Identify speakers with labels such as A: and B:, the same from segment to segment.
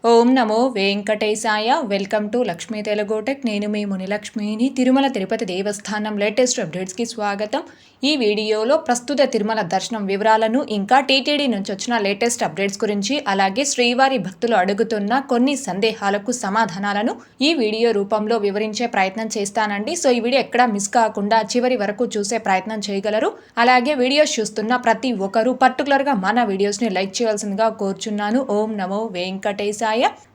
A: ఓం నమో వెంకటేశాయ. Welcome to Lakshmi Telugu Tech. నేను మీ మునిలక్ష్మిని. తిరుమల తిరుపతి దేవస్థానం లేటెస్ట్ అప్డేట్స్కి స్వాగతం. ఈ వీడియోలో ప్రస్తుత తిరుమల దర్శనం వివరాలను, ఇంకా టీటీడీ నుంచి వచ్చిన లేటెస్ట్ అప్డేట్స్ గురించి, అలాగే శ్రీవారి భక్తులు అడుగుతున్న కొన్ని సందేహాలకు సమాధానాలను ఈ వీడియో రూపంలో వివరించే ప్రయత్నం చేస్తానండి. సో ఈ వీడియో ఎక్కడా మిస్ కాకుండా చివరి వరకు చూసే ప్రయత్నం చేయగలరు. అలాగే వీడియోస్ చూస్తున్న ప్రతి ఒక్కరూ పర్టికులర్గా మన వీడియోస్ని లైక్ చేయాల్సిందిగా కోరుచున్నాను. ఓం నమో వెంకటేశాయ.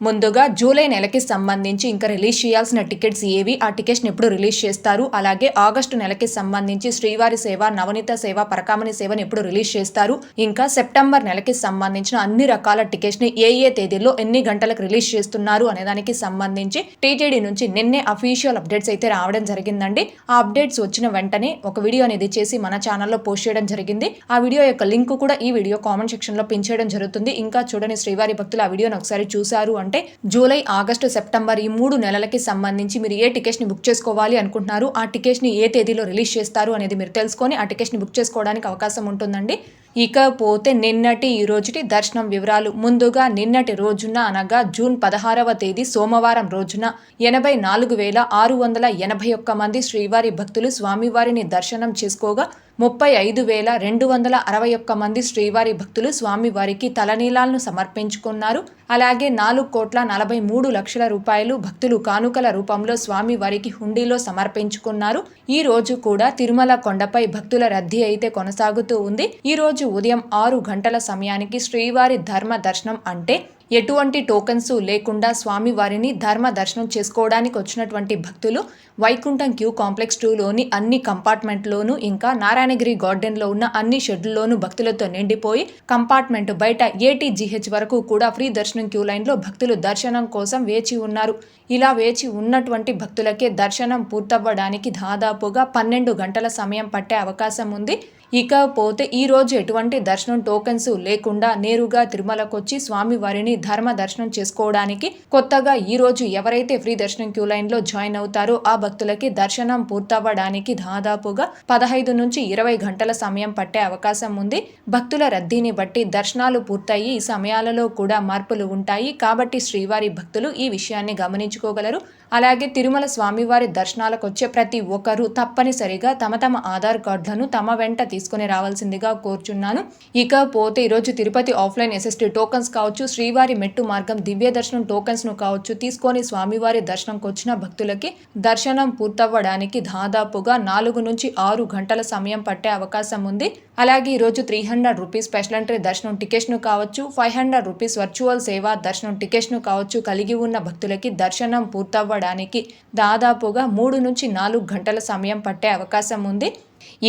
A: ముందుగా జూలై నెలకి సంబంధించి ఇంకా రిలీజ్ చేయాల్సిన టికెట్స్ ఏవి, ఆ టికెట్స్ ఎప్పుడు రిలీజ్ చేస్తారు, అలాగే ఆగస్టు నెలకి సంబంధించి శ్రీవారి సేవ, నవనీత సేవ, పరకామణి సేవను ఎప్పుడు రిలీజ్ చేస్తారు, ఇంకా సెప్టెంబర్ నెలకి సంబంధించిన అన్ని రకాల టికెట్స్ ని ఏ తేదీలో ఎన్ని గంటలకు రిలీజ్ చేస్తున్నారు అనే దానికి సంబంధించి టీటీడీ నుంచి నిన్నే అఫీషియల్ అప్డేట్స్ అయితే రావడం జరిగిందండి. ఆ అప్డేట్స్ వచ్చిన వెంటనే ఒక వీడియో అనేది చేసి మన ఛానల్లో పోస్ట్ చేయడం జరిగింది. ఆ వీడియో యొక్క లింక్ కూడా ఈ వీడియో కామెంట్ సెక్షన్ లో పిన్ చేయడం జరుగుతుంది. ఇంకా చూడని శ్రీవారి భక్తులు ఆ వీడియోని ఒకసారి చూసారు అంటే జూలై, ఆగస్టు, సెప్టెంబర్ ఈ 3 నెలలకి సంబంధించి మీరు ఏ టికెట్స్ ని బుక్ చేసుకోవాలి అనుకుంటున్నారు, ఆ టికెట్స్ ని ఏ తేదీలో రిలీజ్ చేస్తారు అనేది మీరు తెలుసుకొని ఆ టికెట్స్ ని బుక్ చేసుకోవడానికి అవకాశం ఉంటుందండి. ఇకపోతే నిన్నటి ఈ రోజుటి దర్శనం వివరాలు. ముందుగా నిన్నటి రోజున అనగా జూన్ 16వ తేదీ సోమవారం రోజున 84,681 మంది శ్రీవారి భక్తులు స్వామివారిని దర్శనం చేసుకోగా 35,261 మంది శ్రీవారి భక్తులు స్వామివారికి తలనీలాలను సమర్పించుకున్నారు. అలాగే 4,43,00,000 రూపాయలు భక్తులు కానుకల రూపంలో స్వామివారికి హుండీలో సమర్పించుకున్నారు. ఈ రోజు కూడా తిరుమల కొండపై భక్తుల రద్దీ అయితే కొనసాగుతూ ఉంది. ఈ రోజు ఉదయం 6 గంటల సమయానికి శ్రీవారి ధర్మ దర్శనం అంటే ఎటువంటి టోకన్స్ లేకుండా స్వామివారిని ధర్మ దర్శనం చేసుకోవడానికి వచ్చినటువంటి భక్తులు వైకుంఠం క్యూ కాంప్లెక్స్ 2లోని అన్ని కంపార్ట్మెంట్లోనూ, ఇంకా నారాయణగిరి గార్డెన్లో ఉన్న అన్ని షెడ్లలోనూ భక్తులతో నిండిపోయి కంపార్ట్మెంట్ బయట ATGH వరకు కూడా ఫ్రీ దర్శనం క్యూ లైన్లో భక్తులు దర్శనం కోసం వేచి ఉన్నారు. ఇలా వేచి ఉన్నటువంటి భక్తులకే దర్శనం పూర్తవ్వడానికి దాదాపుగా 12 గంటల సమయం పట్టే అవకాశం ఉంది. ఇకపోతే ఈ రోజు ఎటువంటి దర్శనం టోకెన్స్ లేకుండా నేరుగా తిరుమలకొచ్చి స్వామివారిని ధర్మ దర్శనం చేసుకోవడానికి కొత్తగా ఈ రోజు ఎవరైతే ఫ్రీ దర్శనం క్యూ లైన్ లో జాయిన్ అవుతారో ఆ భక్తులకి దర్శనం పూర్తవ్వడానికి దాదాపుగా 15 నుంచి 20 గంటల సమయం పట్టే అవకాశం ఉంది. భక్తుల రద్దీని బట్టి దర్శనాలు పూర్తయి ఈ సమయాలలో కూడా మార్పులు ఉంటాయి. కాబట్టి శ్రీవారి భక్తులు ఈ విషయాన్ని గమనించుకోగలరు. అలాగే తిరుమల స్వామివారి దర్శనాలకు వచ్చే ప్రతి ఒక్కరూ తప్పనిసరిగా తమ ఆధార్ కార్డులను తమ వెంట తీసుకుని రావాల్సిందిగా కోరుచున్నాను. ఇకపోతే ఈరోజు తిరుపతి ఆఫ్లైన్ SST టోకన్స్ కావచ్చు, శ్రీవారి మెట్టు మార్గం దివ్య దర్శనం టోకన్స్ ను కావచ్చు తీసుకొని స్వామివారి దర్శనంకి వచ్చిన భక్తులకి దర్శనం పూర్తవ్వడానికి దాదాపుగా 4 నుంచి 6 గంటల సమయం పట్టే అవకాశం ఉంది. అలాగే ఈరోజు 300 రూపీస్ స్పెషల్ ఎంట్రీ దర్శనం టికెట్స్ ను కావచ్చు, 500 రూపీస్ వర్చువల్ సేవా దర్శనం టికెట్స్ ను కావచ్చు కలిగి ఉన్న భక్తులకి దర్శనం పూర్తవ్వడానికి దాదాపుగా 3 నుంచి 4 గంటల సమయం పట్టే అవకాశం ఉంది.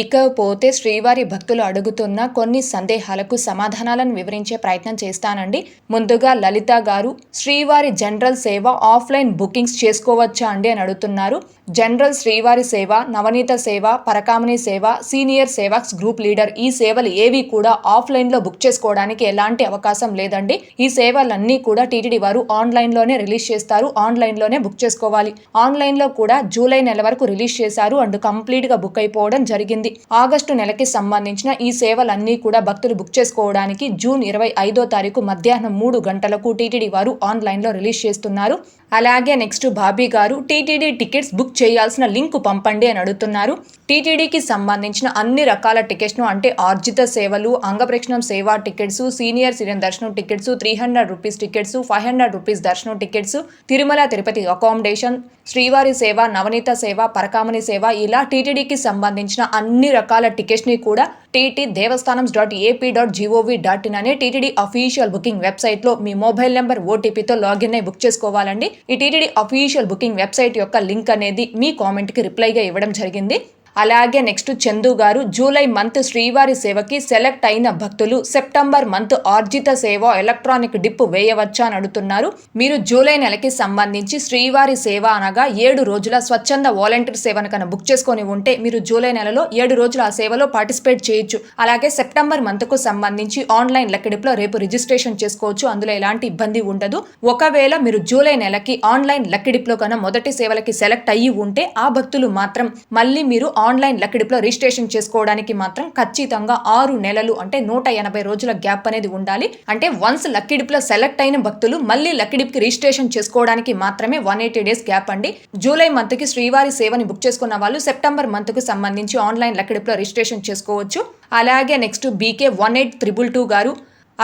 A: ఇకపోతే శ్రీవారి భక్తులు అడుగుతున్న కొన్ని సందేహాలకు సమాధానాలను వివరించే ప్రయత్నం చేస్తానండి. ముందుగా లలిత గారు, శ్రీవారి జనరల్ సేవ ఆఫ్లైన్ బుకింగ్స్ చేసుకోవచ్చా అండి అని అడుగుతున్నారు. జనరల్ శ్రీవారి సేవ, నవనీత సేవ, పరకామణి సేవ, సీనియర్ సేవాక్స్ గ్రూప్ లీడర్ ఈ సేవలు ఏవి కూడా ఆఫ్లైన్లో బుక్ చేసుకోవడానికి ఎలాంటి అవకాశం లేదండి. ఈ సేవలన్నీ కూడా టీటీడీ వారు ఆన్లైన్లోనే రిలీజ్ చేస్తారు. ఆన్లైన్లోనే బుక్ చేసుకోవాలి. ఆన్లైన్లో కూడా జూలై నెల వరకు రిలీజ్ చేశారు అండ్ కంప్లీట్గా బుక్ అయిపోవడం జరిగింది. ఆగస్టు నెలకి సంబంధించిన ఈ సేవలన్నీ కూడా భక్తులు బుక్ చేసుకోవడానికి జూన్ 25వ తారీఖు మధ్యాహ్నం 3 గంటలకు టీటీడీ వారు ఆన్లైన్లో రిలీజ్ చేస్తున్నారు. అలాగే నెక్స్ట్ బాబీ గారు, టీటీడీ టికెట్స్ బుక్ చేయాల్సిన లింక్ పంపండి అని అడుగుతున్నారు. టీటీడీకి సంబంధించిన అన్ని రకాల టికెట్స్ను అంటే ఆర్జిత సేవలు, అంగప్రక్షణం సేవా టికెట్స్, సీనియర్ సిరియన్ దర్శనం టికెట్స్, 300 రూపీస్ టికెట్స్, 500 రూపీస్ దర్శనం టికెట్స్, తిరుమల తిరుపతి అకామిడేషన్, శ్రీవారి సేవ, నవనీత సేవ, పరకామణి సేవ ఇలా టీటీడీకి సంబంధించిన అన్ని రకాల టికెట్స్ని కూడా ttdevastanams.ap.gov.in అనే టీటీడీ అఫీషియల్ బుకింగ్ వెబ్సైట్లో మీ మొబైల్ నెంబర్ OTPతో లాగిన్ అయి బుక్ చేసుకోవాలండి. ఈ టీటీడీ అఫీషియల్ బుకింగ్ వెబ్సైట్ యొక్క లింక్ అనేది మీ కామెంట్కి రిప్లైగా ఇవ్వడం జరిగింది. అలాగే నెక్స్ట్ చందు గారు, జూలై మంత్ శ్రీవారి సేవకి సెలెక్ట్ అయిన భక్తులు సెప్టెంబర్ మంత్ ఆర్జిత సేవ ఎలక్ట్రానిక్ డిప్ వేయవచ్చా అని అడుగుతున్నారు. మీరు జూలై నెలకి సంబంధించి శ్రీవారి సేవ అనగా 7 రోజుల స్వచ్ఛంద వాలంటీర్ సేవను కన్నా బుక్ చేసుకొని ఉంటే మీరు జూలై నెలలో 7 రోజులు ఆ సేవలో పార్టిసిపేట్ చేయొచ్చు. అలాగే సెప్టెంబర్ మంత్కు సంబంధించి ఆన్లైన్ లెక్కడిప్లో రేపు రిజిస్ట్రేషన్ చేసుకోవచ్చు. అందులో ఎలాంటి ఇబ్బంది ఉండదు. ఒకవేళ మీరు జూలై నెలకి ఆన్లైన్ లెక్కడిప్లో కన్నా మొదటి సేవలకి సెలెక్ట్ అయ్యి ఉంటే ఆ భక్తులు మాత్రం మళ్ళీ మీరు ఆన్లైన్ లక్కిడిపులో రిజిస్ట్రేషన్ చేసుకోవడానికి మాత్రం ఖచ్చితంగా 6 నెలలు అంటే 180 రోజుల గ్యాప్ అనేది ఉండాలి. అంటే వన్స్ లక్కిడిపులో సెలెక్ట్ అయిన భక్తులు మళ్ళీ లక్కిడిపుకి రిజిస్ట్రేషన్ చేసుకోవడానికి మాత్రమే 180 డేస్ గ్యాప్ అండి. జూలై మంత్ కి శ్రీవారి సేవని బుక్ చేసుకున్న వాళ్ళు సెప్టెంబర్ మంత్ కు సంబంధించి ఆన్లైన్ లక్కిడిపులో రిజిస్ట్రేషన్ చేసుకోవచ్చు. అలాగే నెక్స్ట్ BK 18222 గారు,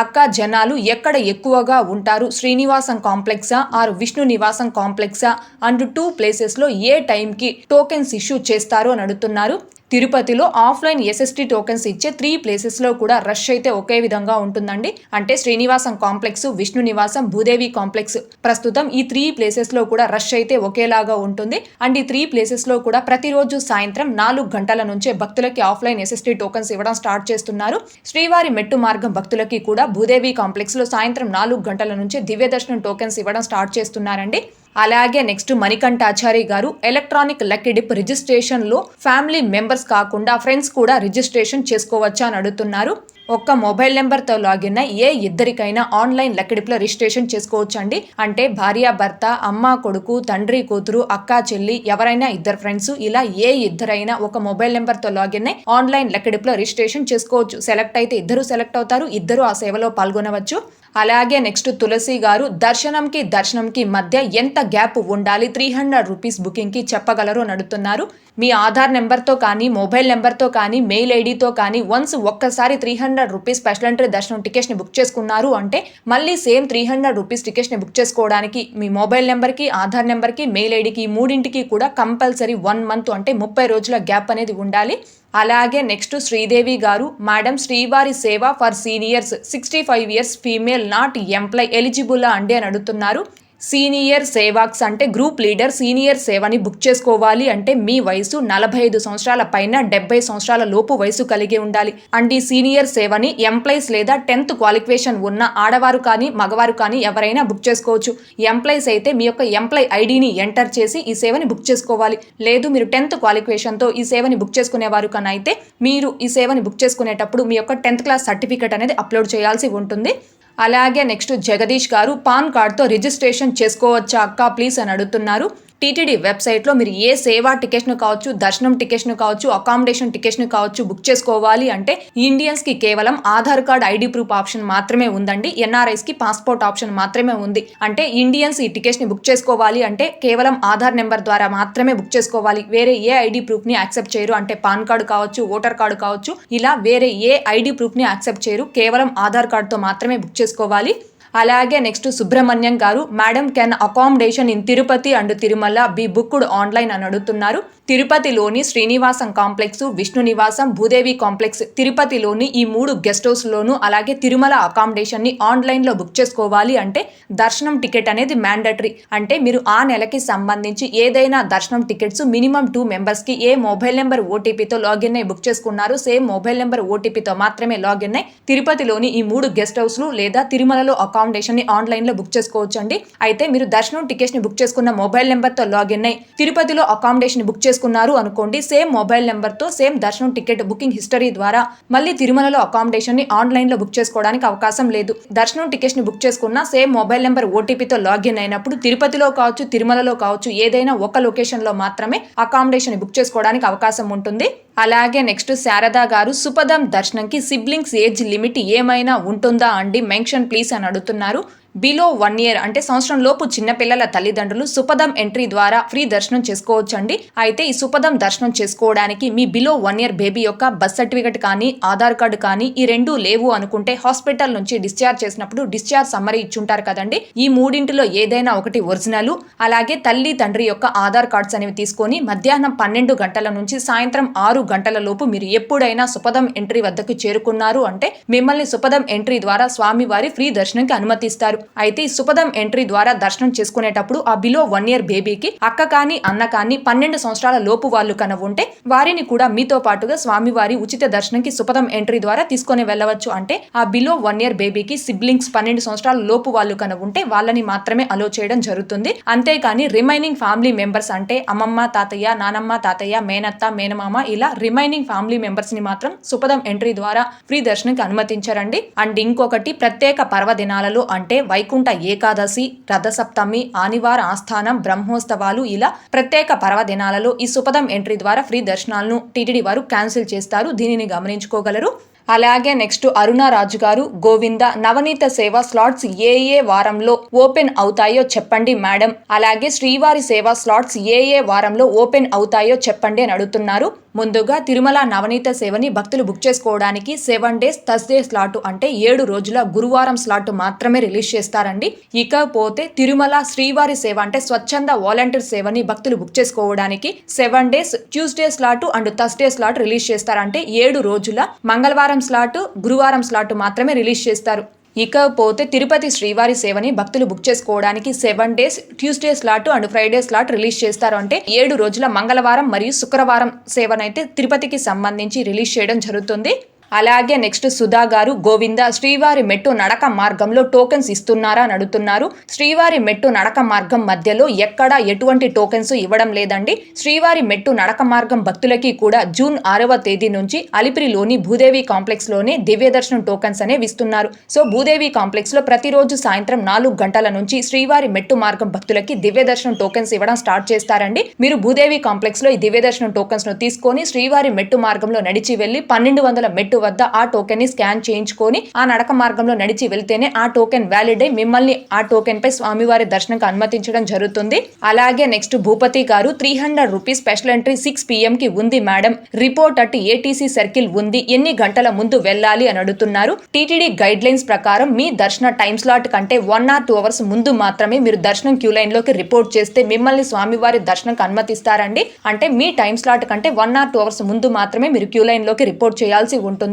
A: అక్క జనాలు ఎక్కడ ఎక్కువగా ఉంటారు, శ్రీనివాసం కాంప్లెక్సా ఆర్ విష్ణు నివాసం కాంప్లెక్సా అండ్ 2 ప్లేసెస్లో ఏ టైంకి టోకెన్స్ ఇష్యూ చేస్తారు అని అడుగుతున్నారు. తిరుపతిలో ఆఫ్లైన్ SST టోకెన్స్ ఇచ్చే 3 ప్లేసెస్లో కూడా రష్ అయితే ఒకే విధంగా ఉంటుందండి. అంటే శ్రీనివాసం కాంప్లెక్స్, విష్ణు నివాసం, భూదేవి కాంప్లెక్స్. ప్రస్తుతం ఈ 3 ప్లేసెస్లో కూడా రష్ అయితే ఒకేలాగా ఉంటుంది. అండ్ ఈ 3 ప్లేసెస్లో కూడా ప్రతిరోజు సాయంత్రం 4 గంటల నుంచే భక్తులకి ఆఫ్లైన్ SST టోకెన్స్ ఇవ్వడం స్టార్ట్ చేస్తున్నారు. శ్రీవారి మెట్టు మార్గం భక్తులకి కూడా భూదేవి కాంప్లెక్స్లో సాయంత్రం 4 గంటల నుంచే దివ్య దర్శనం టోకెన్స్ ఇవ్వడం స్టార్ట్ చేస్తున్నారండి. అలాగే నెక్స్ట్ మణికంఠాచారి గారు, ఎలక్ట్రానిక్ లక్కీ డిప్ రిజిస్ట్రేషన్లో ఫ్యామిలీ మెంబర్స్ కాకుండా ఫ్రెండ్స్ కూడా రిజిస్ట్రేషన్ చేసుకోవచ్చా అని అడుగుతున్నారు. ఒక్క మొబైల్ నెంబర్తో లాగిన్ ఏ ఇద్దరికైనా ఆన్లైన్ లక్కిడిపులో రిజిస్ట్రేషన్ చేసుకోవచ్చు అండి. అంటే భార్య భర్త, అమ్మ కొడుకు, తండ్రి కూతురు, అక్క చెల్లి, ఎవరైనా ఇద్దరు ఫ్రెండ్స్, ఇలా ఏ ఇద్దరైనా ఒక మొబైల్ నెంబర్తో లాగిన్ ఆన్లైన్ లక్కిడిపులో రిజిస్ట్రేషన్ చేసుకోవచ్చు. సెలెక్ట్ అయితే ఇద్దరు సెలెక్ట్ అవుతారు, ఇద్దరు ఆ సేవలో పాల్గొనవచ్చు. అలాగే నెక్స్ట్ తులసి గారు, దర్శనంకి మధ్య ఎంత గ్యాప్ ఉండాలి, 300 రూపీస్ బుకింగ్కి చెప్పగలరు అని అడుగుతున్నారు. మీ ఆధార్ నెంబర్తో కానీ, మొబైల్ నెంబర్తో కానీ, మెయిల్ ఐడితో కానీ వన్స్ ఒక్కసారి 300 రూపీస్ స్పెషల్ ఎంట్రీ దర్శనం టికెట్స్ని బుక్ చేసుకున్నారు అంటే మళ్ళీ సేమ్ 300 రూపీస్ టికెట్స్ని బుక్ చేసుకోవడానికి మీ మొబైల్ నెంబర్కి, ఆధార్ నెంబర్కి, మెయిల్ ఐడికి, మూడింటికి కూడా కంపల్సరీ 1 మంత్ అంటే 30 రోజుల గ్యాప్ అనేది ఉండాలి. అలాగే నెక్స్ట్ శ్రీదేవి గారు, madam Srivari Seva for seniors 65 years female not employ eligible అండి అని అడుగుతున్నారు. సీనియర్ సేవాక్స్ అంటే గ్రూప్ లీడర్ సీనియర్ సేవని బుక్ చేసుకోవాలి అంటే మీ వయసు 45 సంవత్సరాల పైన 70 సంవత్సరాల లోపు వయసు కలిగి ఉండాలి. అండ్ ఈ సీనియర్ సేవని ఎంప్లాయీస్ లేదా 10th క్వాలిఫికేషన్ ఉన్న ఆడవారు కానీ మగవారు కానీ ఎవరైనా బుక్ చేసుకోవచ్చు. ఎంప్లాయీస్ అయితే మీ యొక్క ఎంప్లాయ్ ఐడిని ఎంటర్ చేసి ఈ సేవని బుక్ చేసుకోవాలి. లేదు మీరు 10th క్వాలిఫికేషన్తో ఈ సేవని బుక్ చేసుకునేవారు కానీ అయితే మీరు ఈ సేవని బుక్ చేసుకునేటప్పుడు మీ యొక్క 10th క్లాస్ సర్టిఫికేట్ అనేది అప్లోడ్ చేయాల్సి ఉంటుంది. అలాగే నెక్స్ట్ జగదీష్ గారు, పాన్ కార్డ్తో రిజిస్ట్రేషన్ చేసుకోవచ్చా అక్క ప్లీజ్ అని అడుగుతున్నారు. టీటీడీ వెబ్సైట్లో మీరు ఏ సేవా టికెట్ను కావచ్చు, దర్శనం టికెట్ను కావచ్చు, అకామిడేషన్ టికెట్ను కావచ్చు బుక్ చేసుకోవాలి అంటే ఇండియన్స్కి కేవలం Aadhaar card ID proof option మాత్రమే ఉందండి. ఎన్ఆర్ఐస్కి పాస్పోర్ట్ ఆప్షన్ మాత్రమే ఉంది. అంటే ఇండియన్స్ ఈ టికెట్స్ని బుక్ చేసుకోవాలి అంటే కేవలం ఆధార్ నెంబర్ ద్వారా మాత్రమే బుక్ చేసుకోవాలి. వేరే ఏ ఐడి ప్రూఫ్ని యాక్సెప్ట్ చేయరు. అంటే పాన్ కార్డు కావచ్చు, ఓటర్ కార్డు కావచ్చు, ఇలా వేరే ఏ ఐడి ప్రూఫ్ని యాక్సెప్ట్ చేయరు. కేవలం ఆధార్ కార్డుతో మాత్రమే బుక్ చేసుకోవాలి. అలాగే నెక్స్ట్ సుబ్రహ్మణ్యం గారు, madam can accommodation in Tirupati and Tirumala B booked online అని అడుగుతున్నారు. తిరుపతిలోని శ్రీనివాసం కాంప్లెక్స్, విష్ణు నివాసం, భూదేవి కాంప్లెక్స్, తిరుపతిలోని ఈ 3 గెస్ట్ హౌస్లోను అలాగే తిరుమల అకామిడేషన్ని ఆన్లైన్లో బుక్ చేసుకోవాలి అంటే దర్శనం టికెట్ అనేది మ్యాండటరీ. అంటే మీరు ఆ నెలకి సంబంధించి ఏదైనా దర్శనం టికెట్స్ మినిమం 2 మెంబర్స్కి ఏ మొబైల్ నెంబర్ ఓటీపీతో లాగిన్ అయి బుక్ చేసుకున్నారు సేమ్ మొబైల్ నెంబర్ ఓటీపీతో మాత్రమే లాగిన్ అయి తిరుపతిలోని ఈ 3 గెస్ట్ హౌస్లు లేదా తిరుమలలో అకామిడేషన్ని ఆన్లైన్లో బుక్ చేసుకోవచ్చు అండి. అయితే మీరు దర్శనం టికెట్స్ని బుక్ చేసుకున్న మొబైల్ నెంబర్తో లాగిన్ అయి తిరుపతిలో అకామిడేషన్ బుక్ చేసుకున్నారు అనుకోండి, సేమ్ మొబైల్ నెంబర్తో సేమ్ దర్శనం టికెట్ బుకింగ్ హిస్టరీ ద్వారా మళ్ళీ తిరుమలలో అకామిడేషన్ని ఆన్లైన్లో బుక్ చేసుకోవడానికి అవకాశం లేదు. దర్శనం టికెట్స్ని బుక్ చేసుకున్న సేమ్ మొబైల్ నెంబర్ ఓటీపీతో లాగిన్ అయినప్పుడు తిరుపతిలో కావచ్చు, తిరుమలలో కావచ్చు, ఏదైనా ఒక లొకేషన్లో మాత్రమే అకామిడేషన్ బుక్ చేసుకోవడానికి అవకాశం ఉంటుంది. అలాగే నెక్స్ట్ శారదా గారు, సుపదం దర్శనంకి సిబ్లింగ్స్ ఏజ్ లిమిట్ ఏమైనా ఉంటుందా అండి మెన్షన్ ప్లీజ్ అని అడుగుతున్నారు. బిలో 1 year అంటే సంవత్సరం లోపు చిన్నపిల్లల తల్లిదండ్రులు సుపదం ఎంట్రీ ద్వారా ఫ్రీ దర్శనం చేసుకోవచ్చు అండి. అయితే ఈ సుపదం దర్శనం చేసుకోవడానికి మీ బిలో 1 year బేబీ యొక్క బర్త్ సర్టిఫికెట్ కానీ, ఆధార్ కార్డు కానీ ఈ 2 లేవు అనుకుంటే హాస్పిటల్ నుంచి డిశ్చార్జ్ చేసినప్పుడు డిశ్చార్జ్ సమ్మరీ ఇచ్చుంటారు కదండి, ఈ 3 ఏదైనా ఒకటి ఒరిజినల్, అలాగే తల్లి తండ్రి యొక్క ఆధార్ కార్డ్స్ అనేవి తీసుకొని మధ్యాహ్నం 12 గంటల నుంచి సాయంత్రం 6 గంటల లోపు మీరు ఎప్పుడైనా సుపదం ఎంట్రీ వద్దకు చేరుకున్నారు అంటే మిమ్మల్ని సుపదం ఎంట్రీ ద్వారా స్వామివారి ఫ్రీ దర్శనంకి అనుమతిస్తారు. అయితే ఈ సుపదం ఎంట్రీ ద్వారా దర్శనం చేసుకునేటప్పుడు ఆ బిలో 1 year బేబీకి అక్క కానీ అన్న కానీ 12 సంవత్సరాల లోపు వాళ్ళు కన ఉంటే వారిని కూడా మీతో పాటుగా స్వామివారి ఉచిత దర్శనంకి సుపదం ఎంట్రీ ద్వారా తీసుకొని వెళ్ళవచ్చు. అంటే ఆ బిలో 1 year బేబీకి సిబ్లింగ్స్ 12 సంవత్సరాల లోపు వాళ్ళు కన ఉంటే వాళ్ళని మాత్రమే అలో చేయడం జరుగుతుంది. అంతేకాని రిమైనింగ్ ఫ్యామిలీ మెంబర్స్ అంటే అమ్మమ్మ తాతయ్య, నానమ్మ తాతయ్య, మేనత్త మేనమామ ఇలా రిమైనింగ్ ఫ్యామిలీ మెంబర్స్ ని మాత్రం సుపదం ఎంట్రీ ద్వారా ఫ్రీ దర్శనంకి అనుమతించారండి. అండ్ ఇంకొకటి ప్రత్యేక పర్వదినాలలో అంటే వైకుంఠ ఏకాదశి, రథసప్తమి, ఆనివార ఆస్థానం, బ్రహ్మోత్సవాలు ఇలా ప్రత్యేక పర్వదినాలలో ఈ సుపథం ఎంట్రీ ద్వారా ఫ్రీ దర్శనాలను టీటీడీ వారు క్యాన్సిల్ చేస్తారు. దీనిని గమనించుకోగలరు. అలాగే నెక్స్ట్ అరుణ రాజు గారు, గోవింద నవనీత సేవా స్లాట్స్ ఏ వారంలో ఓపెన్ అవుతాయో చెప్పండి మేడం. అలాగే శ్రీవారి సేవా స్లాట్స్ ఏ వారంలో ఓపెన్ అవుతాయో చెప్పండి అని అడుగుతున్నారు. ముందుగా తిరుమల నవనీత సేవని భక్తులు బుక్ చేసుకోవడానికి 7 days థర్స్డే స్లాట్ అంటే 7 రోజుల గురువారం స్లాట్ మాత్రమే రిలీజ్ చేస్తారండి. ఇకపోతే తిరుమల శ్రీవారి సేవ అంటే స్వచ్ఛంద వాలంటీర్ సేవని భక్తులు బుక్ చేసుకోవడానికి 7 days Tuesday slot and Thursday slot release చేస్తారంటే 7 రోజుల మంగళవారం స్లాట్, గురువారం స్లాట్ మాత్రమే రిలీజ్ చేస్తారు. ఇకపోతే తిరుపతి శ్రీవారి సేవని భక్తులు బుక్ చేసుకోవడానికి 7 days Tuesday slot and Friday slot release చేస్తారు. అంటే 7 రోజుల మంగళవారం మరియు శుక్రవారం సేవనైతే తిరుపతికి సంబంధించి రిలీజ్ చేయడం జరుగుతుంది. అలాగే నెక్స్ట్ సుధా గారు, గోవింద శ్రీవారి మెట్టు నడక మార్గంలో టోకెన్స్ ఇస్తున్నారా అని అడుగుతున్నారు. శ్రీవారి మెట్టు నడక మార్గం మధ్యలో ఎక్కడా ఎటువంటి టోకెన్స్ ఇవ్వడం లేదండి. శ్రీవారి మెట్టు నడక మార్గం భక్తులకి కూడా జూన్ 6వ తేదీ నుంచి అలిపిరిలోని భూదేవి కాంప్లెక్స్ లోనే దివ్య దర్శనం టోకెన్స్ అనేవి ఇస్తున్నారు. సో భూదేవి కాంప్లెక్స్ లో ప్రతిరోజు సాయంత్రం 4 గంటల నుంచి శ్రీవారి మెట్టు మార్గం భక్తులకి దివ్య దర్శనం టోకెన్స్ ఇవ్వడం స్టార్ట్ చేస్తారండి. మీరు భూదేవి కాంప్లెక్స్ లో ఈ దివ్య దర్శనం టోకెన్స్ ను తీసుకొని శ్రీవారి మెట్టు మార్గంలో నడిచి వెళ్లి 1200 మెట్టు వద్ద ఆ టోకెన్ ని స్కాన్ చేయించుకొని ఆ నడక మార్గంలో నడిచి వెళ్తేనే ఆ టోకెన్ వ్యాలిడ్ అయి మిమ్మల్ని ఆ టోకెన్ పై స్వామివారి దర్శనంకి అనుమతించడం జరుగుతుంది. అలాగే నెక్స్ట్ భూపతి గారు, 300 రూపీస్ స్పెషల్ ఎంట్రీ 6 PM కి ఉంది madam. Report at ATC circle ఉంది. ఎన్ని గంటల ముందు వెళ్ళాలి అని అడుగుతున్నారు. టీటీడీ గైడ్ లైన్స్ ప్రకారం మీ దర్శన టైం స్లాట్ కంటే 1 or 2 hours ముందు మాత్రమే మీరు దర్శనం క్యూ లైన్ లోకి రిపోర్ట్ చేస్తే మిమ్మల్ని స్వామివారి దర్శనంకి అనుమతిస్తారండి. అంటే మీ టైం స్లాట్ కంటే 1 or 2 hours ముందు మాత్రమే మీరు క్యూ లైన్ లోకి రిపోర్ట్ చేయాల్సి ఉంటుంది.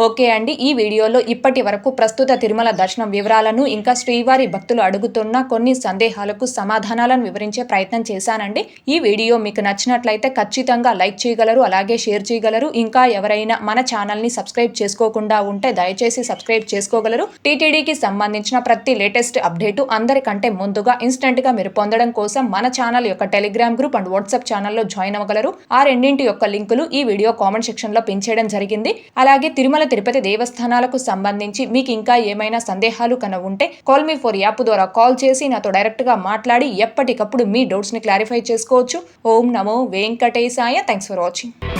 A: ఓకే అండి, ఈ వీడియోలో ఇప్పటి వరకు ప్రస్తుత తిరుమల దర్శనం వివరాలను ఇంకా శ్రీవారి భక్తులు అడుగుతున్న కొన్ని సందేహాలకు సమాధానాలను వివరించే ప్రయత్నం చేశానండి. ఈ వీడియో మీకు నచ్చినట్లయితే ఖచ్చితంగా లైక్ చేయగలరు, అలాగే షేర్ చేయగలరు. ఇంకా ఎవరైనా మన ఛానల్ని సబ్స్క్రైబ్ చేసుకోకుండా ఉంటే దయచేసి సబ్స్క్రైబ్ చేసుకోగలరు. టీటీడీకి సంబంధించిన ప్రతి లేటెస్ట్ అప్డేటు అందరికంటే ముందుగా ఇన్స్టెంట్గా మీరు పొందడం కోసం మన ఛానల్ యొక్క టెలిగ్రామ్ గ్రూప్ అండ్ వాట్సాప్ ఛానల్లో జాయిన్ అవ్వగలరు. ఆ రెండింటి యొక్క లింకులు ఈ వీడియో కామెంట్ సెక్షన్లో పిన్ చేయడం జరిగింది. అలాగే తిరుమల తిరుపతి దేవస్థానాలకు సంబంధించి మీకు ఇంకా ఏమైనా సందేహాలు ఉంటే కాల్ మీ ఫర్ యాప్ ద్వారా కాల్ చేసి నాతో డైరెక్ట్ గా మాట్లాడి ఎప్పటికప్పుడు మీ డౌట్స్ ని క్లారిఫై చేసుకోవచ్చు. ఓం నమో వెంకటేశాయ. Thanks for watching.